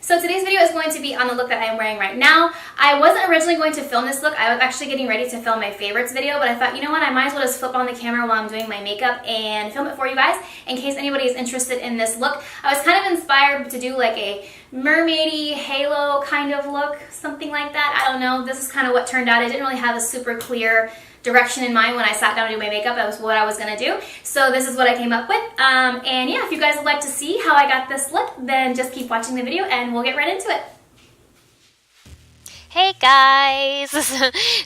So today's video is going to be on the look that I'm wearing right now. I wasn't originally going to film this look. I was actually getting ready to film my favorites video, but I thought, you know what, I might as well just flip on the camera while I'm doing my makeup and film it for you guys in case anybody is interested in this look. I was kind of inspired to do like a mermaidy halo kind of look, something like that. I don't know. This is kind of what turned out. I didn't really have a super clear direction in mind when I sat down to do my makeup. That was what I was going to do. So this is what I came up with. And yeah, if you guys would like to see how I got this look, then just keep watching the video and we'll get right into it. Hey guys!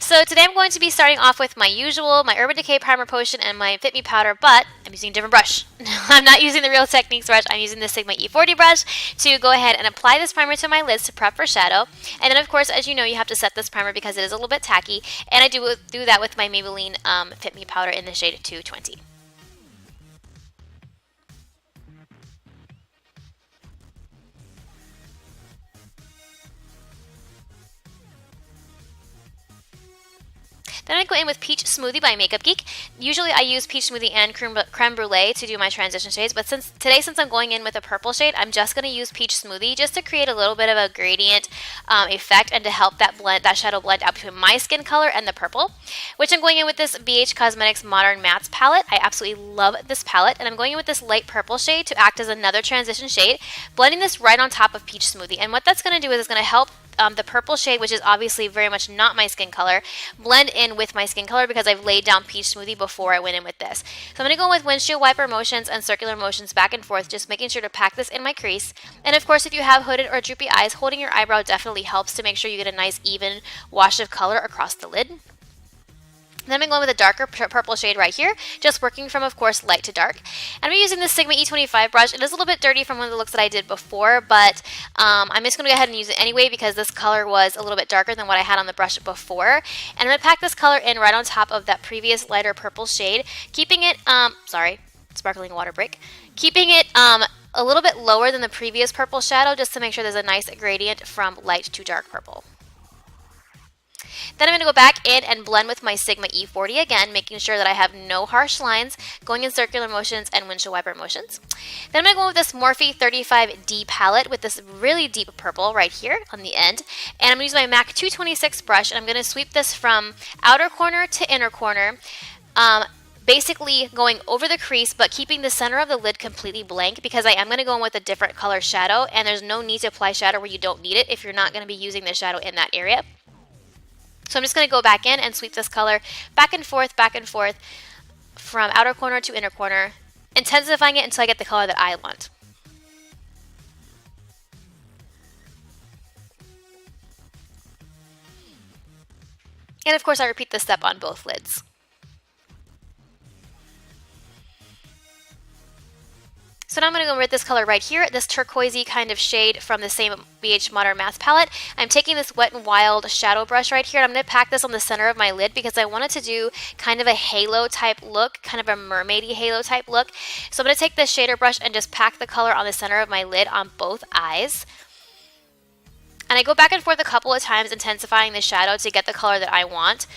So today I'm going to be starting off with my usual, my Urban Decay Primer Potion and my Fit Me Powder, but I'm using a different brush. I'm not using the Real Techniques brush, I'm using the Sigma E40 brush to go ahead and apply this primer to my lids to prep for shadow. And then of course, as you know, you have to set this primer because it is a little bit tacky, and I do that with my Maybelline Fit Me Powder in the shade 220. Then I go in with Peach Smoothie by Makeup Geek. Usually I use Peach Smoothie and Creme Brulee to do my transition shades, but since I'm going in with a purple shade, I'm just going to use Peach Smoothie just to create a little bit of a gradient effect and to help that shadow blend out between my skin color and the purple, which I'm going in with this BH Cosmetics Modern Mattes palette. I absolutely love this palette, and I'm going in with this light purple shade to act as another transition shade, blending this right on top of Peach Smoothie. And what that's going to do is it's going to help the purple shade, which is obviously very much not my skin color, blend in with my skin color because I've laid down Peach Smoothie before I went in with this. So I'm going to go with windshield wiper motions and circular motions back and forth, just making sure to pack this in my crease. And of course, if you have hooded or droopy eyes, holding your eyebrow definitely helps to make sure you get a nice even wash of color across the lid. Then I'm going with a darker purple shade right here, just working from, of course, light to dark. And I'm using the Sigma E25 brush. It is a little bit dirty from one of the looks that I did before, but I'm just going to go ahead and use it anyway because this color was a little bit darker than what I had on the brush before. And I'm going to pack this color in right on top of that previous lighter purple shade, keeping it, sparkling water break, keeping it a little bit lower than the previous purple shadow just to make sure there's a nice gradient from light to dark purple. Then I'm going to go back in and blend with my Sigma E40 again, making sure that I have no harsh lines, going in circular motions and windshield wiper motions. Then I'm going to go with this Morphe 35D palette with this really deep purple right here on the end. And I'm going to use my MAC 226 brush, and I'm going to sweep this from outer corner to inner corner, basically going over the crease but keeping the center of the lid completely blank because I am going to go in with a different color shadow, and there's no need to apply shadow where you don't need it if you're not going to be using the shadow in that area. So I'm just going to go back in and sweep this color back and forth from outer corner to inner corner, intensifying it until I get the color that I want. And of course I repeat this step on both lids. So now I'm going to go with this color right here, this turquoisey kind of shade from the same BH Modern Mattes palette. I'm taking this Wet n Wild shadow brush right here, and I'm going to pack this on the center of my lid because I wanted to do kind of a halo type look, kind of a mermaidy halo type look. So I'm going to take this shader brush and just pack the color on the center of my lid on both eyes. And I go back and forth a couple of times, intensifying the shadow to get the color that I want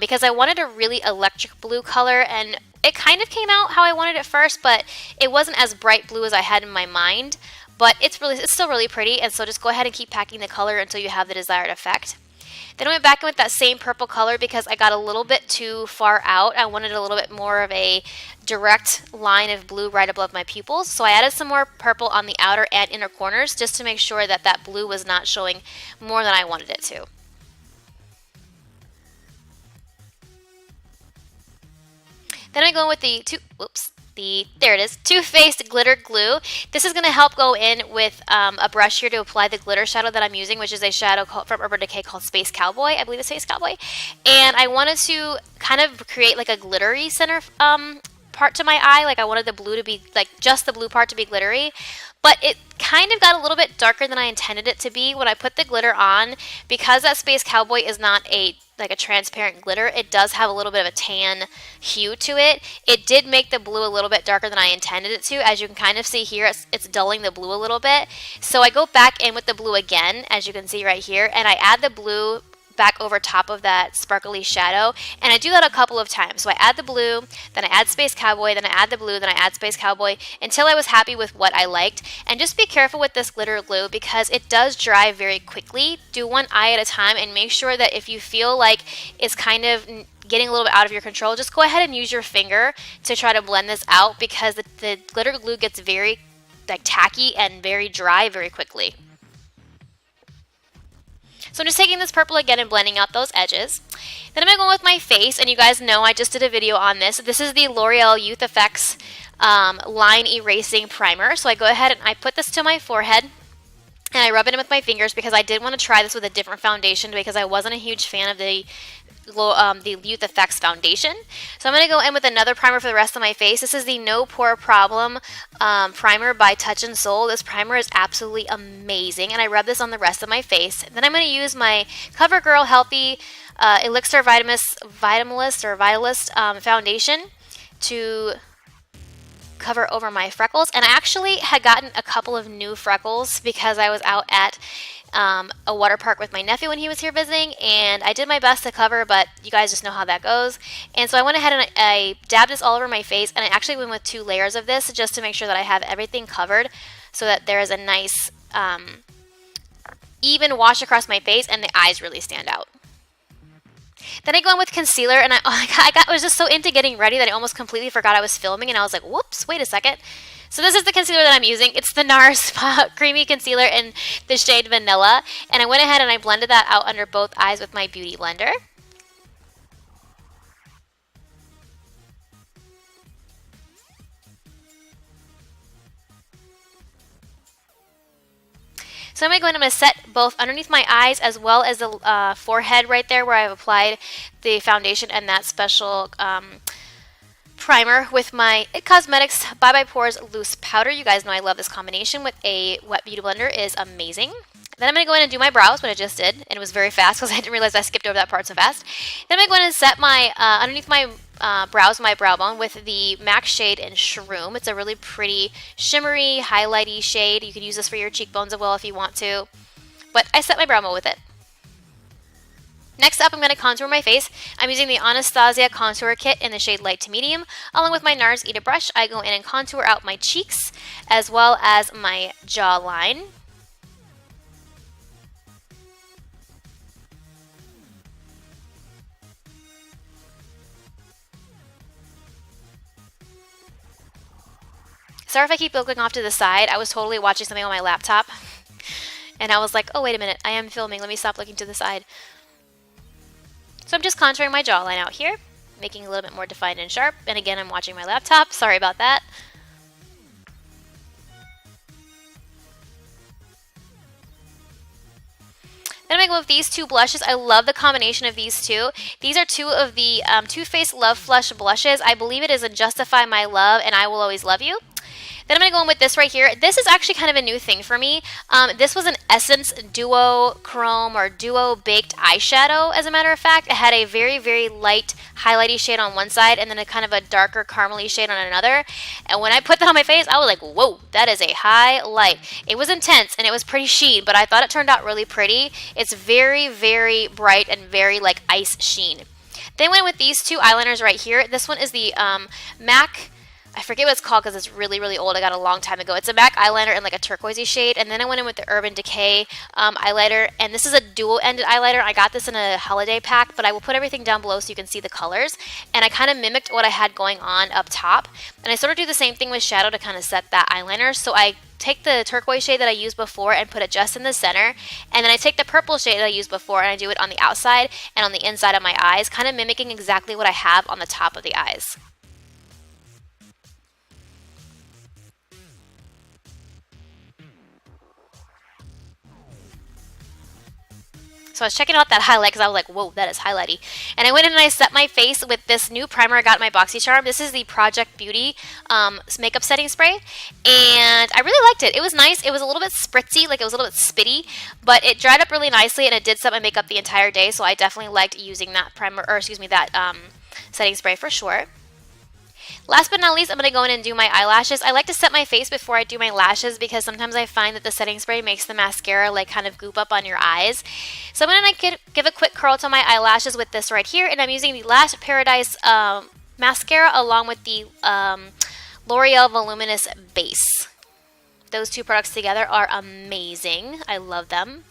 because I wanted a really electric blue color, and it kind of came out how I wanted it first, but it wasn't as bright blue as I had in my mind. But it's still really pretty, and so just go ahead and keep packing the color until you have the desired effect. Then I went back in with that same purple color because I got a little bit too far out. I wanted a little bit more of a direct line of blue right above my pupils. So I added some more purple on the outer and inner corners just to make sure that that blue was not showing more than I wanted it to. Then I go in with the Too Faced Glitter Glue. This is going to help go in with a brush here to apply the glitter shadow that I'm using, which is a shadow from Urban Decay called Space Cowboy. I believe it's Space Cowboy. And I wanted to kind of create like a glittery center part to my eye. Like I wanted the blue to be, like just the blue part to be glittery. But it kind of got a little bit darker than I intended it to be when I put the glitter on. Because that Space Cowboy is not like a transparent glitter, it does have a little bit of a tan hue to it. It did make the blue a little bit darker than I intended it to. As you can kind of see here, it's dulling the blue a little bit. So I go back in with the blue again, as you can see right here, and I add the blue back over top of that sparkly shadow. And I do that a couple of times. So I add the blue, then I add Space Cowboy, then I add the blue, then I add Space Cowboy until I was happy with what I liked. And just be careful with this glitter glue because it does dry very quickly. Do one eye at a time and make sure that if you feel like it's kind of getting a little bit out of your control, just go ahead and use your finger to try to blend this out because the glitter glue gets very like tacky and very dry very quickly. So I'm just taking this purple again and blending out those edges. Then I'm going to go with my face, and you guys know I just did a video on this. This is the L'Oreal Youth Effects Line Erasing Primer. So I go ahead and I put this to my forehead, and I rub it in with my fingers because I did want to try this with a different foundation because I wasn't a huge fan of the Youth Effects foundation. So I'm going to go in with another primer for the rest of my face. This is the No Pore Problem primer by Touch in Soul. This primer is absolutely amazing, and I rub this on the rest of my face. Then I'm going to use my CoverGirl Healthy Elixir Vitalist foundation to cover over my freckles. And I actually had gotten a couple of new freckles because I was out at a water park with my nephew when he was here visiting, and I did my best to cover, but you guys just know how that goes. And so I went ahead and I dabbed this all over my face, and I actually went with 2 layers of this just to make sure that I have everything covered so that there is a nice even wash across my face and the eyes really stand out. Then I go in with concealer, and I was just so into getting ready that I almost completely forgot I was filming, and I was like, whoops, wait a second. So this is the concealer that I'm using. It's the NARS Creamy Concealer in the shade Vanilla. And I went ahead and I blended that out under both eyes with my Beauty Blender. So I'm going to set both underneath my eyes as well as the forehead right there where I've applied the foundation and that special primer with my IT Cosmetics Bye Bye Pores Loose Powder. You guys know I love this combination with a wet beauty blender. Is amazing. Then I'm going to go in and do my brows, what I just did, and it was very fast because I didn't realize I skipped over that part so fast. Then I'm going to set my underneath my brows, my brow bone with the MAC shade in Shroom. It's a really pretty shimmery, highlighty shade. You can use this for your cheekbones as well if you want to, but I set my brow bone with it. Next up, I'm going to contour my face. I'm using the Anastasia Contour Kit in the shade Light to Medium. Along with my NARS Eda brush, I go in and contour out my cheeks as well as my jawline. Sorry if I keep looking off to the side. I was totally watching something on my laptop, and I was like, oh, wait a minute, I am filming. Let me stop looking to the side. So I'm just contouring my jawline out here, making it a little bit more defined and sharp. And again, I'm watching my laptop. Sorry about that. Then I'm going to go with these 2 blushes. I love the combination of these 2. These are 2 of the Too Faced Love Flush blushes. I believe it is in Justify My Love and I Will Always Love You. Then I'm going to go in with this right here. This is actually kind of a new thing for me. This was an Essence Duo Chrome or Duo Baked Eyeshadow, as a matter of fact. It had a very, very light highlighty shade on one side and then a kind of a darker caramely shade on another. And when I put that on my face, I was like, whoa, that is a highlight. It was intense and it was pretty sheen, but I thought it turned out really pretty. It's very, very bright and very like ice sheen. Then I went with these 2 eyeliners right here. This one is the MAC, I forget what it's called because it's really, really old. I got it a long time ago. It's a MAC eyeliner in like a turquoisey shade. And then I went in with the Urban Decay eyeliner. And this is a dual-ended eyeliner. I got this in a holiday pack, but I will put everything down below so you can see the colors. And I kind of mimicked what I had going on up top. And I sort of do the same thing with shadow to kind of set that eyeliner. So I take the turquoise shade that I used before and put it just in the center. And then I take the purple shade that I used before and I do it on the outside and on the inside of my eyes, kind of mimicking exactly what I have on the top of the eyes. So I was checking out that highlight because I was like, whoa, that is highlighty. And I went in and I set my face with this new primer I got in my BoxyCharm. This is the Project Beauty makeup setting spray. And I really liked it. It was nice. It was a little bit spritzy, like it was a little bit spitty, but it dried up really nicely and it did set my makeup the entire day. So I definitely liked using that primer, or excuse me, that setting spray for sure. Last but not least, I'm going to go in and do my eyelashes. I like to set my face before I do my lashes because sometimes I find that the setting spray makes the mascara like kind of goop up on your eyes. So I'm going to give a quick curl to my eyelashes with this right here, and I'm using the Lash Paradise mascara along with the L'Oreal Voluminous Base. Those two products together are amazing. I love them.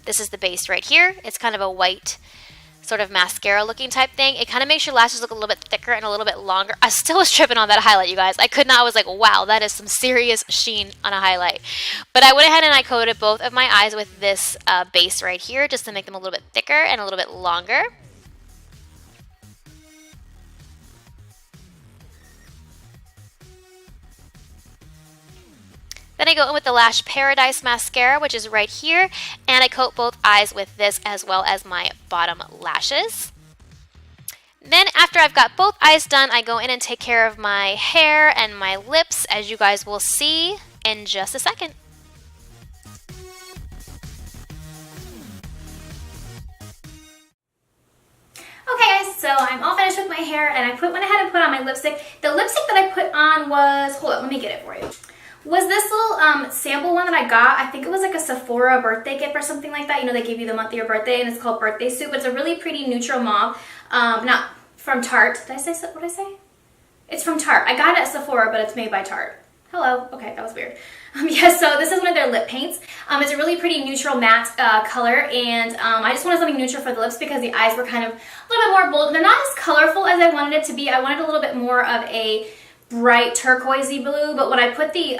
This is the base right here. It's kind of a white sort of mascara looking type thing. It kind of makes your lashes look a little bit thicker and a little bit longer. I still was tripping on that highlight, you guys. I was like, wow, that is some serious sheen on a highlight. But I went ahead and I coated both of my eyes with this base right here just to make them a little bit thicker and a little bit longer. Then I go in with the Lash Paradise mascara, which is right here, and I coat both eyes with this as well as my bottom lashes. Then after I've got both eyes done, I go in and take care of my hair and my lips, as you guys will see in just a second. Okay guys, so I'm all finished with my hair and I went ahead and put on my lipstick. The lipstick that I put on was, hold on, let me get it for you. Was this little sample one that I got. I think it was like a Sephora birthday gift or something like that. You know, they give you the month of your birthday and it's called Birthday Soup. It's a really pretty neutral mauve. Not from Tarte. Did I say, what did I say? It's from Tarte. I got it at Sephora, but it's made by Tarte. Hello. Okay, that was weird. Yeah, so this is one of their lip paints. It's a really pretty neutral matte color, and I just wanted something neutral for the lips because the eyes were kind of a little bit more bold. They're not as colorful as I wanted it to be. I wanted a little bit more of a bright turquoisey blue, but when I put the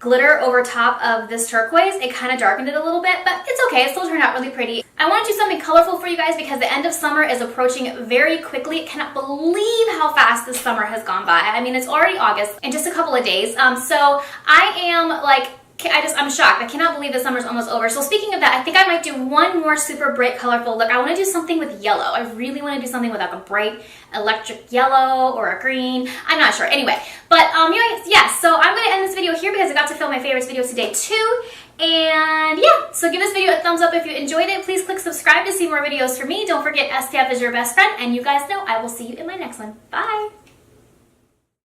glitter over top of this turquoise, it kind of darkened it a little bit, but it's okay. It still turned out really pretty. I want to do something colorful for you guys because the end of summer is approaching very quickly. I cannot believe how fast this summer has gone by. I mean, it's already August in just a couple of days. So I am like, I'm shocked. I cannot believe the summer's almost over. So speaking of that, I think I might do one more super bright, colorful look. I want to do something with yellow. I really want to do something with like a bright electric yellow or a green. I'm not sure. Anyway, but yeah, so I'm going to end this video here because I got to film my favorites video today too. And yeah, so give this video a thumbs up if you enjoyed it. Please click subscribe to see more videos from me. Don't forget STF is your best friend. And you guys know I will see you in my next one. Bye.